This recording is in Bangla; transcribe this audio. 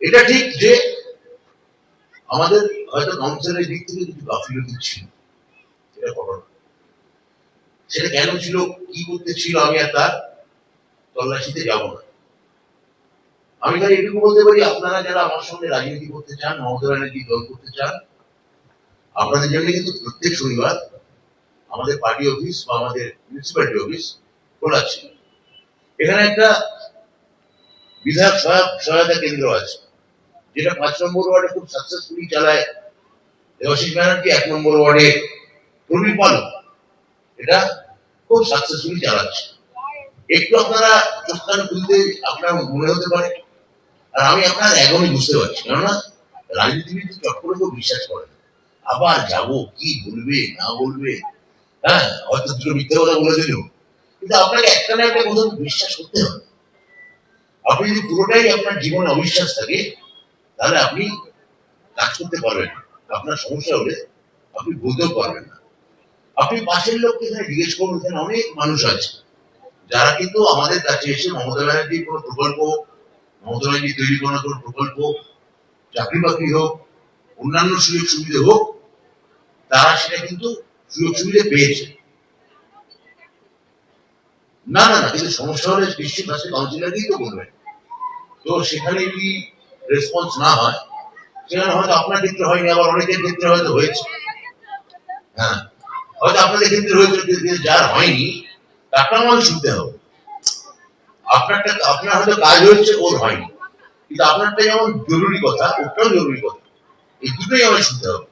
এটা ঠিক যে আমাদের হয়তো কাউন্সিলের দিক থেকে কিছু গাফিলতি ছিল, এটা ঘটনা। সেটা কেন ছিল, কি করতে ছিল, আমি আর তার তল্লাশিতে যাব না। আমি খালি এটুকু বলতে পারি, আপনারা যারা আমার সঙ্গে রাজনীতি করতে চান, মমতা ব্যানার্জি দল করতে চান, আপনাদের জন্য কিন্তু প্রত্যেক শনিবার আমাদের পার্টি অফিস বা আমাদের মিউনিসিপ্যালিটি অফিস খোলা ছিল। এখানে একটা বিধায়ক সহায়তা কেন্দ্র আছে, যেটা 5 নম্বর ওয়ার্ডে খুব সাকসেসফুলি চালায় দেবাশিস ব্যানার্জি, 1 নম্বর ওয়ার্ডে প্রবীর পাল এটা খুব সাকসেসফুলি চালাচ্ছে। একটু আপনারা চোখখান খুলতে আপনার মনে হতে পারে, আর আমি আপনার এখনই বুঝতে পারছি, কেননা রাজনীতিবিদ চট করে কেউ বিশ্বাস করে না। আবার যাব, কি বলবে না বলবে, হ্যাঁ হয়তো দুটো মিথ্যে কথা বলে দিল, কিন্তু আপনাকে একটা না একটা কথা বিশ্বাস করতে হবে। আপনি যদি পুরোটাই আপনার জীবনে অবিশ্বাস থাকে, তাহলে আপনি কাজ করতে পারবেন না। আপনার সমস্যা হলে আপনি বলতেও পারবেন না। আপনি পাশের লোককে এখানে জিজ্ঞেস করুন, এখানে অনেক মানুষ আছে যারা কিন্তু আমাদের কাছে এসে মমতা ব্যানার্জির কোনো প্রকল্প, মমতা ব্যানার্জি তৈরি কোনো প্রকল্প, চাকরি বাকরি হোক, অন্যান্য সুযোগ সুবিধা হোক, তারা সেটা কিন্তু সুযোগ সুবিধা পেয়েছে। না না না, কিন্তু সমস্যা হলে নিশ্চিত কাছে কাউন্সিলরকেই তো বলবেন। তো সেখানে যদি রেসপন্স না হয়, সেখানে হয়তো আপনার ক্ষেত্রে হয়নি, আবার অনেকের ক্ষেত্রে হয়তো হয়েছে। হ্যাঁ, হয়তো আপনাদের ক্ষেত্রে হয়েছে, যার হয়নি তারটা আমাকে শুনতে হবে। আপনার হয়তো কাজ হয়েছে, ওর হয়নি, কিন্তু আপনারটা যেমন জরুরি কথা, ওটাও জরুরি কথা, এই দুটোই আমাকে শুনতে হবে।